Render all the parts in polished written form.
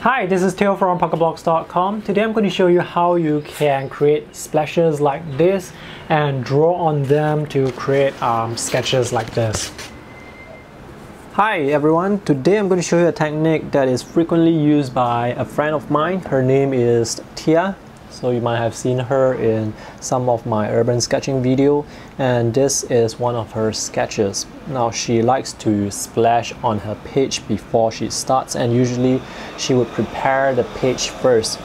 Hi, this is Theo from PocketBlocks.com. Today I'm going to show you how you can create splashes like this and draw on them to create sketches like this. Hi everyone, today I'm going to show you a technique that is frequently used by a friend of mine. Her name is Tia. So you might have seen her in some of my urban sketching video, and this is one of her sketches. Now she likes to splash on her page before she starts, and usually she would prepare the page first.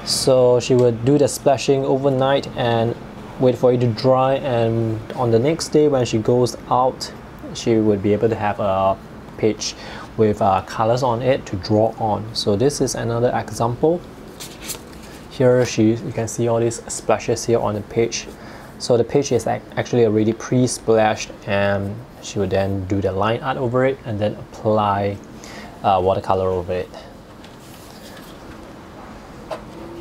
So she would do the splashing overnight and wait for it to dry, and on the next day when she goes out, she would be able to have a page with colors on it to draw on. So this is another example. Here you can see all these splashes here on the page. So the page is actually already pre-splashed, and she would then do the line art over it and then apply watercolor over it.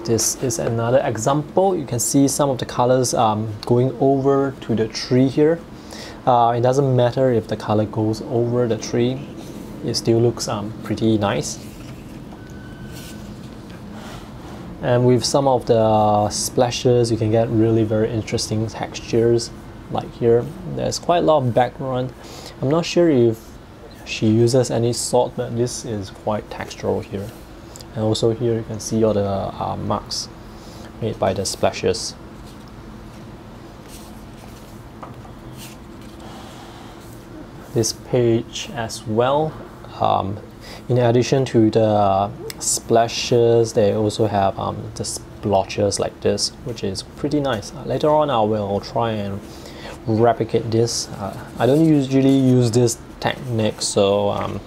This is another example. You can see some of the colors going over to the tree here. It doesn't matter if the color goes over the tree, it still looks pretty nice. And with some of the splashes, you can get really very interesting textures. Like here, there's quite a lot of background. I'm not sure if she uses any salt, but this is quite textural here. And also here you can see all the marks made by the splashes. This page as well. In addition to the splashes, they also have the splotches like this, which is pretty nice. Later on I will try and replicate this. I don't usually use this technique, so I'm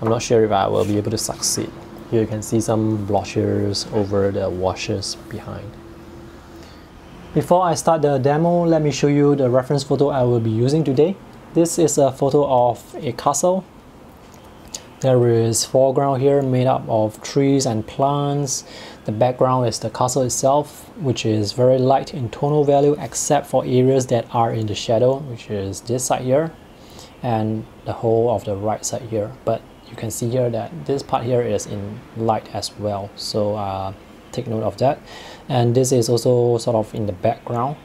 not sure if I will be able to succeed. Here you can see some blotches over the washes behind. Before I start the demo, let me show you the reference photo I will be using today. This is a photo of a castle. There is foreground here made up of trees and plants. The background is the castle itself, which is very light in tonal value except for areas that are in the shadow, which is this side here and the whole of the right side here. But you can see here that this part here is in light as well, so take note of that. And this is also sort of in the background.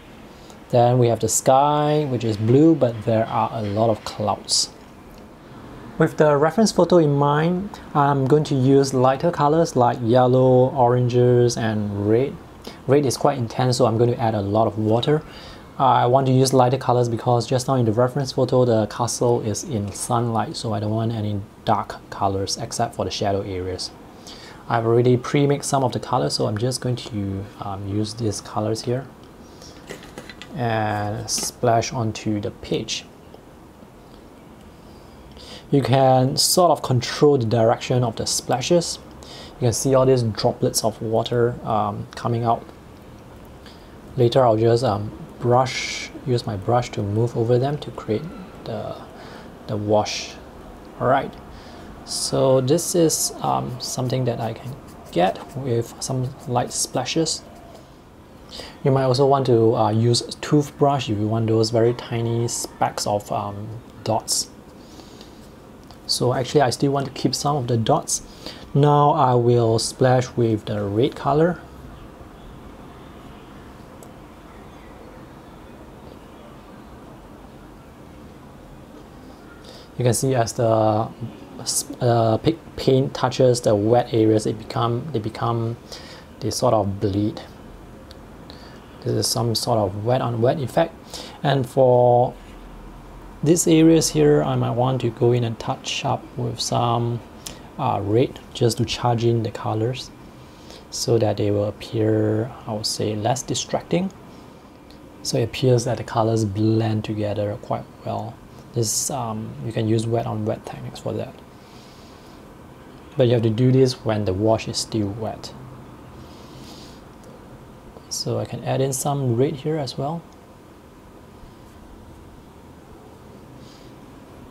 Then we have the sky, which is blue, but there are a lot of clouds. With the reference photo in mind, I'm going to use lighter colors like yellow, oranges, and red. Red is quite intense, so I'm going to add a lot of water. I want to use lighter colors because just now in the reference photo, the castle is in sunlight, so I don't want any dark colors except for the shadow areas. I've already pre-mixed some of the colors, so I'm just going to use these colors here and splash onto the page. You can sort of control the direction of the splashes. You can see all these droplets of water coming out. Later I'll just use my brush to move over them to create the wash. Alright, so this is something that I can get with some light splashes. You might also want to use a toothbrush if you want those very tiny specks of dots. So actually I still want to keep some of the dots. Now I will splash with the red color. You can see as the paint touches the wet areas, they sort of bleed. This is some sort of wet on wet effect. And for these areas here, I might want to go in and touch up with some red just to charge in the colors so that they will appear, I would say, less distracting. So it appears that the colors blend together quite well. This you can use wet on wet techniques for that. But you have to do this when the wash is still wet. So I can add in some red here as well.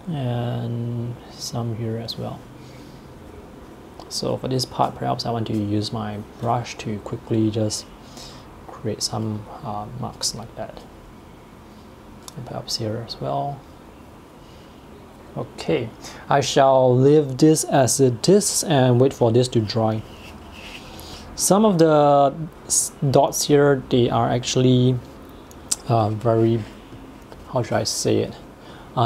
And some here as well. So for this part, perhaps I want to use my brush to quickly just create some marks like that. And perhaps here as well. Okay, I shall leave this as it is and wait for this to dry. Some of the dots here, they are actually very, how should I say it?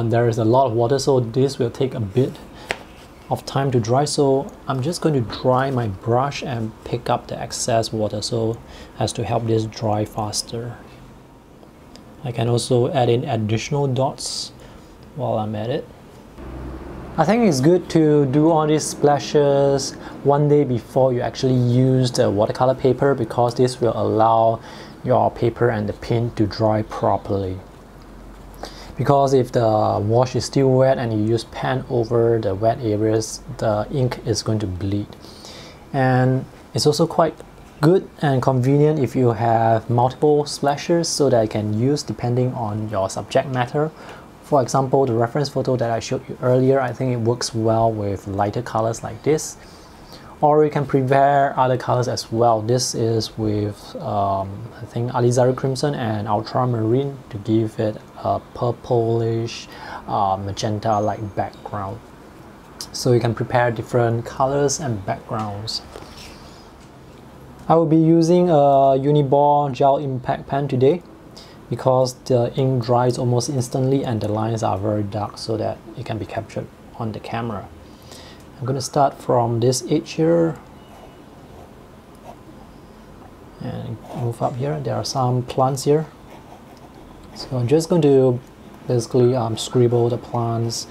There is a lot of water, so this will take a bit of time to dry. So I'm just going to dry my brush and pick up the excess water so as to help this dry faster. I can also add in additional dots while I'm at it. I think it's good to do all these splashes one day before you actually use the watercolor paper, because this will allow your paper and the paint to dry properly. Because if the wash is still wet and you use pen over the wet areas, the ink is going to bleed. And it's also quite good and convenient if you have multiple splashes so that you can use depending on your subject matter. For example, the reference photo that I showed you earlier, I think it works well with lighter colors like this. Or you can prepare other colors as well. This is with, I think, Alizari Crimson and Ultramarine to give it a purplish, magenta-like background. So you can prepare different colors and backgrounds. I will be using a Uniball Gel Impact pen today, because the ink dries almost instantly and the lines are very dark so that it can be captured on the camera. I'm going to start from this edge here and move up here. There are some plants here, so I'm just going to basically scribble the plants.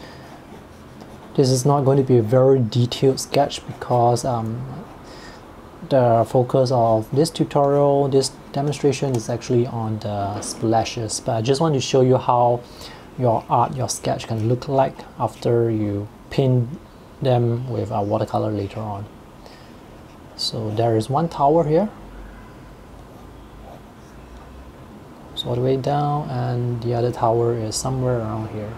This is not going to be a very detailed sketch because the focus of this tutorial, this demonstration, is actually on the splashes, but I just want to show you how your art, your sketch can look like after you paint them with a watercolor later on. So there is one tower here, so all the way down, and the other tower is somewhere around here.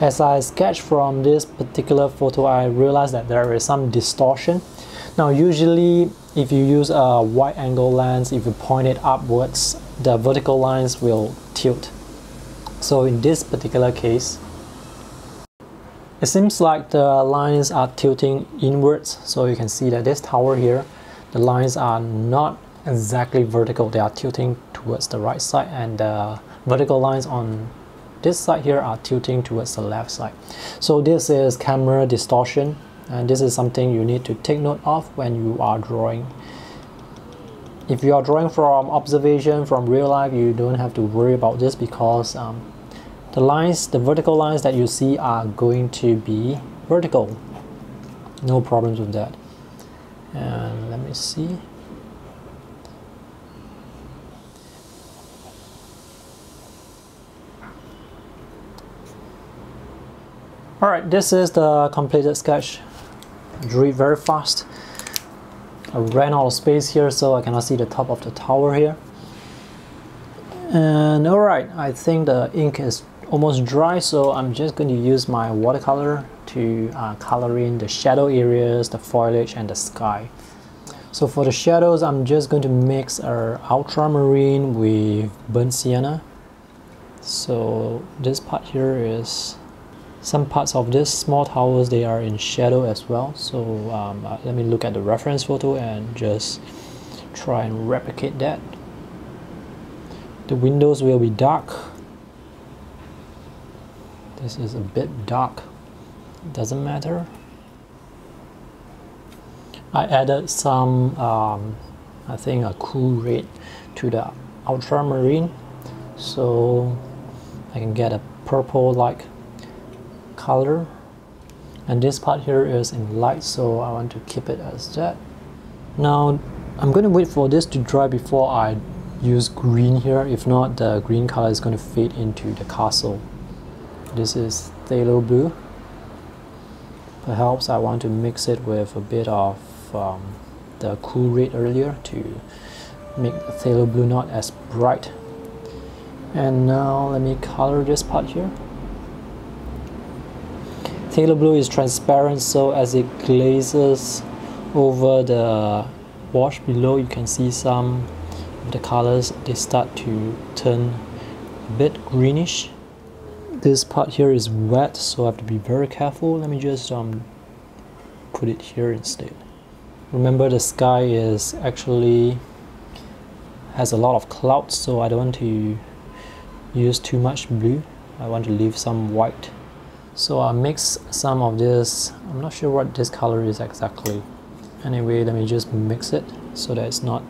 As I sketch from this particular photo, I realized that there is some distortion. Now usually if you use a wide angle lens, if you point it upwards, the vertical lines will tilt. So in this particular case, it seems like the lines are tilting inwards. So you can see that this tower here, the lines are not exactly vertical, they are tilting towards the right side, and the vertical lines on this side here are tilting towards the left side. So this is camera distortion, and this is something you need to take note of when you are drawing. If you are drawing from observation, from real life, you don't have to worry about this, because the lines, the vertical lines that you see are going to be vertical. No problems with that. And let me see. Alright, this is the completed sketch. I drew it very fast. I ran out of space here, so I cannot see the top of the tower here. And alright, I think the ink is almost dry, so I'm just going to use my watercolor to color in the shadow areas, the foliage, and the sky. So for the shadows, I'm just going to mix ultramarine with burnt sienna. So this part here is some parts of this small towers, they are in shadow as well. So let me look at the reference photo and just try and replicate that. The windows will be dark. This is a bit dark. Doesn't matter. I added some, I think, a cool red to the ultramarine, so I can get a purple-like color. And this part here is in light, so I want to keep it as that. Now I'm going to wait for this to dry before I use green here. If not, the green color is going to fade into the castle. This is phthalo blue. Perhaps I want to mix it with a bit of the cool red earlier to make the phthalo blue not as bright. And now let me color this part here. Phthalo blue is transparent, so as it glazes over the wash below, you can see some of the colors, they start to turn a bit greenish. This part here is wet, so I have to be very careful. Let me just put it here instead. Remember, the sky is actually has a lot of clouds, so I don't want to use too much blue. I want to leave some white. So I mix some of this. I'm not sure what this color is exactly. Anyway, let me just mix it so that it's not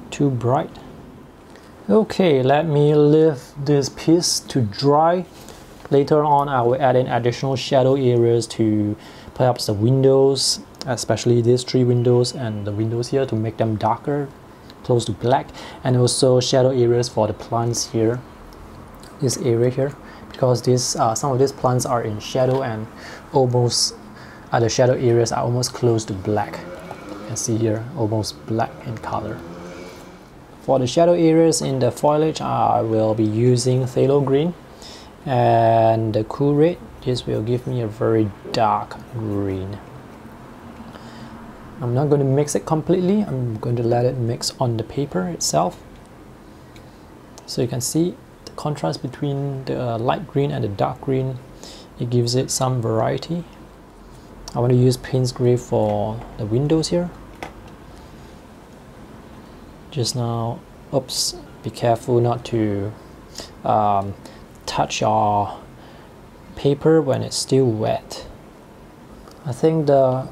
too bright. Okay, let me leave this piece to dry. Later on, I will add in additional shadow areas to perhaps the windows, especially these 3 windows and the windows here, to make them darker, close to black, and also shadow areas for the plants here, this area here, because this some of these plants are in shadow and almost the shadow areas are almost close to black. You can see here, almost black in color. For the shadow areas in the foliage, I will be using phthalo green, and the cool red. This will give me a very dark green. I'm not going to mix it completely. I'm going to let it mix on the paper itself. So you can see the contrast between the light green and the dark green. It gives it some variety. I want to use Payne's Gray for the windows here. Just now, oops, be careful not to touch your paper when it's still wet. I think the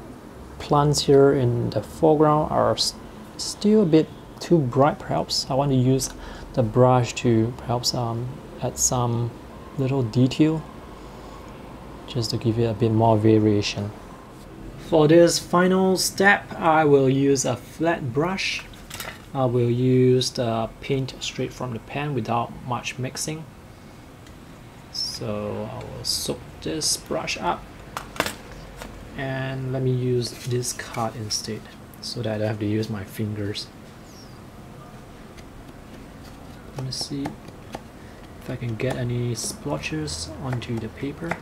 plants here in the foreground are still a bit too bright perhaps. I want to use the brush to perhaps add some little detail just to give it a bit more variation. For this final step, I will use a flat brush. I will use the paint straight from the pan without much mixing. So I will soak this brush up, and let me use this card instead so that I don't have to use my fingers. Let me see if I can get any splotches onto the paper.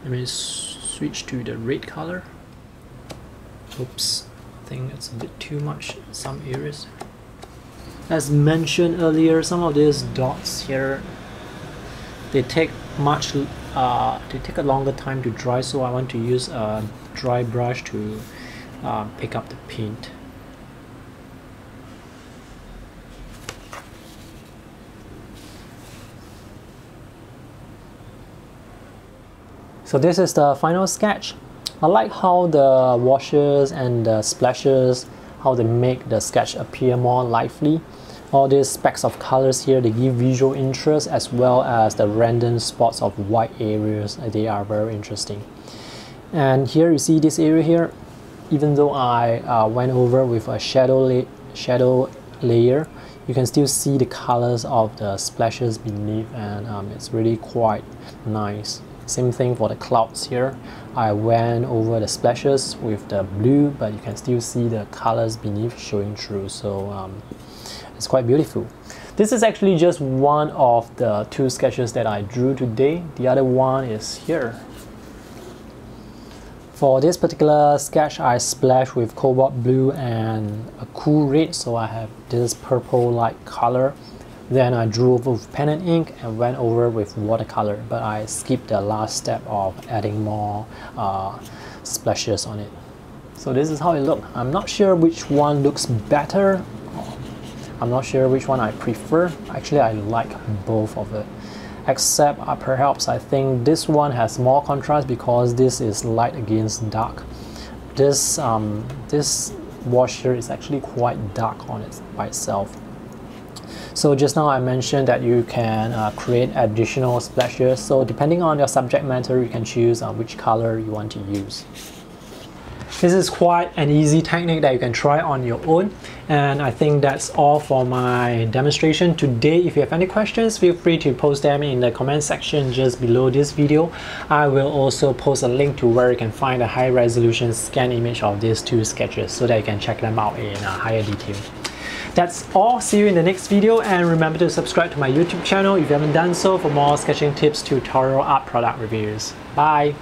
Let me switch to the red color. Oops, I think it's a bit too much in some areas. As mentioned earlier, some of these dots here, they take a longer time to dry, so I want to use a dry brush to pick up the paint. So this is the final sketch. I like how the washes and the splashes, how they make the sketch appear more lively. All these specks of colors here, they give visual interest, as well as the random spots of white areas. They are very interesting. And here you see this area here, even though I went over with a shadow layer, you can still see the colors of the splashes beneath, and it's really quite nice. Same thing for the clouds here. I went over the splashes with the blue, but you can still see the colors beneath showing through, so it's quite beautiful. This is actually just one of the 2 sketches that I drew today. The other one is here. For this particular sketch, I splashed with cobalt blue and a cool red, so I have this purple like color. Then I drew over with pen and ink and went over with watercolor, but I skipped the last step of adding more splashes on it. So this is how it looks. I'm not sure which one looks better. I'm not sure which one I prefer. Actually, I like both of it. Except perhaps I think this one has more contrast because this is light against dark. This wash here is actually quite dark on it by itself. So just now I mentioned that you can create additional splashes. So depending on your subject matter, you can choose which color you want to use. This is quite an easy technique that you can try on your own. And I think that's all for my demonstration today. If you have any questions, feel free to post them in the comment section just below this video. I will also post a link to where you can find a high resolution scan image of these 2 sketches so that you can check them out in higher detail. That's all. See you in the next video, and remember to subscribe to my YouTube channel if you haven't done so for more sketching tips, tutorial, art product reviews. Bye!